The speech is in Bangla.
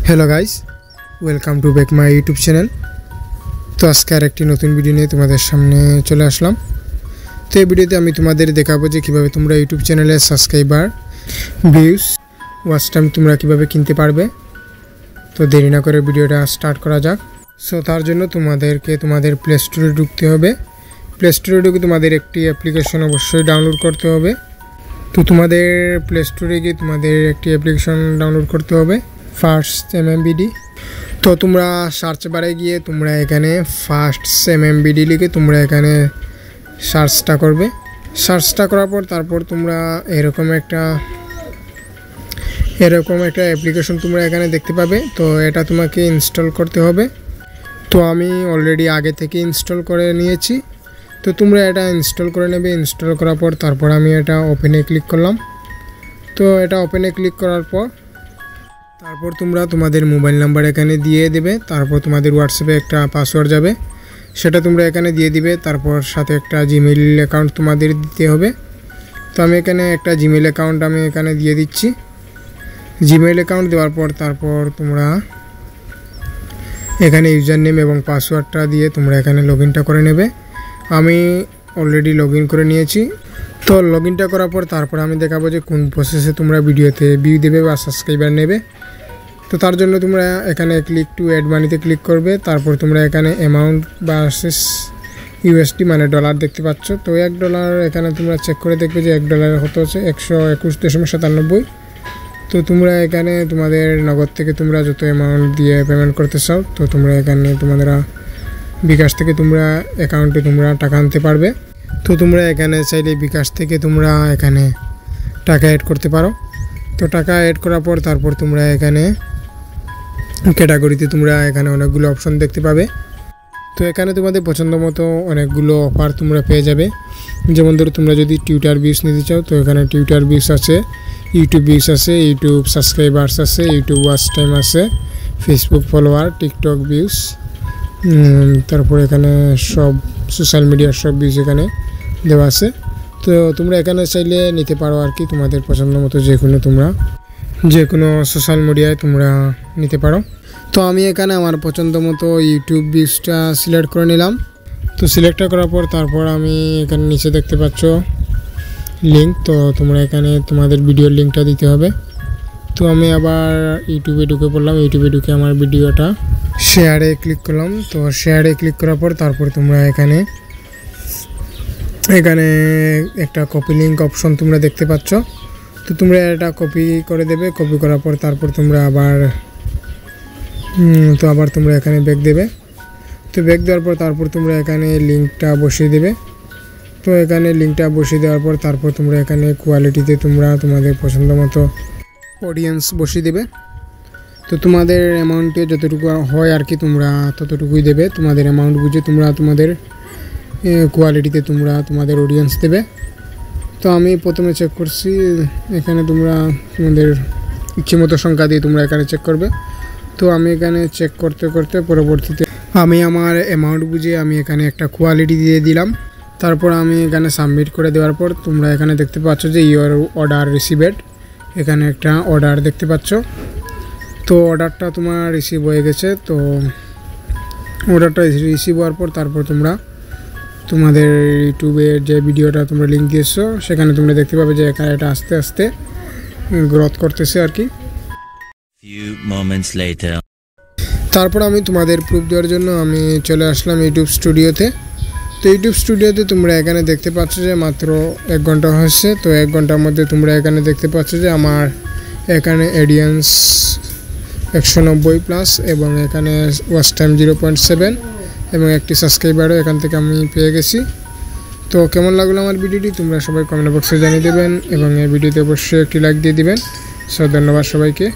Hello guys, welcome to back my YouTube channel. তো আজকে আর একটি নতুন ভিডিও নিয়ে তোমাদের সামনে চলে আসলাম। তো এই ভিডিওতে আমি তোমাদের দেখাবো যে কীভাবে তোমরা ইউটিউব চ্যানেলে সাবস্ক্রাইবার, ভিউজ, ওয়াচ টাইম তোমরা কীভাবে কিনতে পারবে। তো দেরি না করে ভিডিওটা স্টার্ট করা যাক। সো তার জন্য তোমাদেরকে তোমাদের প্লে স্টোরে ঢুকতে হবে। প্লে স্টোরে ঢুকে তোমাদের একটি অ্যাপ্লিকেশন অবশ্যই ডাউনলোড করতে হবে। তো তোমাদের প্লে স্টোরে গিয়ে তোমাদের একটি অ্যাপ্লিকেশন ডাউনলোড করতে হবে, ফার্স্ট এমএমবিডি। তো তোমরা সার্চ বারে গিয়ে তোমরা এখানে ফার্স্ট এমএমবিডি লিখে তোমরা এখানে সার্চটা করবে। সার্চটা করার পর তারপর তোমরা এরকম একটা অ্যাপ্লিকেশন তোমরা এখানে দেখতে পাবে। তো এটা তোমাকে ইনস্টল করতে হবে। তো আমি অলরেডি আগে থেকে ইনস্টল করে নিয়েছি। তো তোমরা এটা ইনস্টল করে নেবে। ইনস্টল করার পর তারপর আমি এটা ওপেনে ক্লিক করলাম। তো এটা ওপেনে ক্লিক করার পর তারপর তোমরা তোমাদের মোবাইল নাম্বার এখানে দিয়ে দেবে। তারপর তোমাদের হোয়াটসঅ্যাপে একটা পাসওয়ার্ড যাবে, সেটা তোমরা এখানে দিয়ে দিবে। তারপর সাথে একটা জিমেইল অ্যাকাউন্ট তোমাদের দিতে হবে। তো আমি এখানে একটা জিমেইল অ্যাকাউন্ট আমি এখানে দিয়ে দিচ্ছি। জিমেইল অ্যাকাউন্ট দেওয়ার পর তারপর তোমরা এখানে ইউজার নেম এবং পাসওয়ার্ডটা দিয়ে তোমরা এখানে লগইনটা করে নেবে। আমি অলরেডি লগইন করে নিয়েছি। তো লগইনটা করার পর তারপর আমি দেখাবো যে কোন প্রসেসে তোমরা ভিডিওতে ভিউ দেবে বা সাবস্ক্রাইবার নেবে। তো তার জন্য তোমরা এখানে ক্লিক টু অ্যাড মানিতে ক্লিক করবে। তারপর তোমরা এখানে অ্যামাউন্ট ভার্সেস ইউএসডি মানে ডলার দেখতে পাচ্ছ। তো $1 এখানে তোমরা চেক করে দেখবে যে $1 কত হচ্ছে, 121.97। তো তোমরা এখানে তোমাদের নগদ থেকে তোমরা যত অ্যামাউন্ট দিয়ে পেমেন্ট করতে চাও, তো তোমরা এখানে তোমাদের বিকাশ থেকে তোমরা অ্যাকাউন্টে তোমরা টাকা আনতে পারবে। তো তোমরা এখানে চাইলে বিকাশ থেকে তোমরা এখানে টাকা অ্যাড করতে পারো। তো টাকা অ্যাড করার পর তারপর তোমরা এখানে ক্যাটাগরিতে তোমরা এখানে অনেকগুলো অপশন দেখতে পাবে। তো এখানে তোমাদের পছন্দ মতো অনেকগুলো অফার তোমরা পেয়ে যাবে। যেমন ধরো তোমরা যদি টিউটার ভিউজ নিতে চাও, তো এখানে টিউটার ভিউজ আছে, ইউটিউব ভিউজ আছে, ইউটিউব সাবস্ক্রাইবার্স আছে, ইউটিউব ওয়াচ টাইম আছে, ফেসবুক ফলোয়ার, টিকটক ভিউজ, তারপর এখানে সব সোশ্যাল মিডিয়ার সব ভিউজ এখানে দেওয়া আছে। তো তোমরা এখানে চাইলে নিতে পারো আর কি, তোমাদের পছন্দ মতো যে কোনো সোশ্যাল মিডিয়ায় তোমরা নিতে পারো। তো আমি এখানে আমার পছন্দ মতো ইউটিউব ভিউজটা সিলেক্ট করে নিলাম। তো সিলেক্টটা করার পর তারপর আমি এখানে নিচে দেখতে পাচ্ছ লিঙ্ক। তো তোমরা এখানে তোমাদের ভিডিওর লিঙ্কটা দিতে হবে। তো আমি আবার ইউটিউবে ঢুকে পড়লাম। ইউটিউবে ঢুকে আমার ভিডিওটা শেয়ারে ক্লিক করলাম। তো শেয়ারে ক্লিক করার পর তারপর তোমরা এখানে একটা কপি লিঙ্ক অপশন তোমরা দেখতে পাচ্ছ। তো তোমরা এটা কপি করে দেবে। কপি করার পর তারপর তোমরা আবার তোমরা এখানে ব্যাক দেবে। তো ব্যাক দেওয়ার পর তারপর তোমরা এখানে লিঙ্কটা বসিয়ে দেবে। তো এখানে লিঙ্কটা বসিয়ে দেওয়ার পর তারপর তোমরা এখানে কোয়ালিটিতে তোমরা তোমাদের পছন্দ মতো অডিয়েন্স বসিয়ে দেবে। তো তোমাদের অ্যামাউন্টে যতটুকু হয় আর কি তোমরা ততটুকুই দেবে। তোমাদের অ্যামাউন্ট বুঝে তোমরা তোমাদের কোয়ালিটিতে তোমরা তোমাদের অডিয়েন্স দেবে। তো আমি প্রথমে চেক করছি, এখানে তোমরা তোমাদের ইচ্ছে মতো সংখ্যা দিয়ে তোমরা এখানে চেক করবে। তো আমি এখানে চেক করতে করতে পরবর্তীতে আমি আমার অ্যামাউন্ট বুঝে আমি এখানে একটা কোয়ালিটি দিয়ে দিলাম। তারপর আমি এখানে সাবমিট করে দেওয়ার পর তোমরা এখানে দেখতে পাচ্ছ যে ইওর অর্ডার রিসিভেড, এখানে একটা অর্ডার দেখতে পাচ্ছ। তো অর্ডারটা তোমার রিসিভ হয়ে গেছে। তো অর্ডারটা রিসিভ হওয়ার পর তারপর তোমরা তোমাদের ইউটিউবের যে ভিডিওটা তোমরা লিঙ্ক দিয়েছো সেখানে তোমরা দেখতে পাবে যে এখানে এটা আস্তে আস্তে গ্রোথ করতেছে আর কি। তারপর আমি তোমাদের প্রুফ দেওয়ার জন্য আমি চলে আসলাম ইউটিউব স্টুডিওতে। তো ইউটিউব স্টুডিওতে তোমরা এখানে দেখতে পাচ্ছ যে মাত্র 1 ঘন্টা হয়েছে। তো 1 ঘন্টার মধ্যে তোমরা এখানে দেখতে পাচ্ছ যে আমার এখানে অডিয়েন্স 190+ এবং এখানে ওয়াচ টাইম 0.7 এবং একটি সাবস্ক্রাইবারও এখান থেকে আমি পেয়ে গেছি। তো কেমন লাগলো আমার ভিডিওটি তোমরা সবাই কমেন্ট বক্সে জানিয়ে দেবেন এবং এই ভিডিওতে অবশ্যই একটি লাইক দিয়ে দিবেন। সো ধন্যবাদ সবাইকে।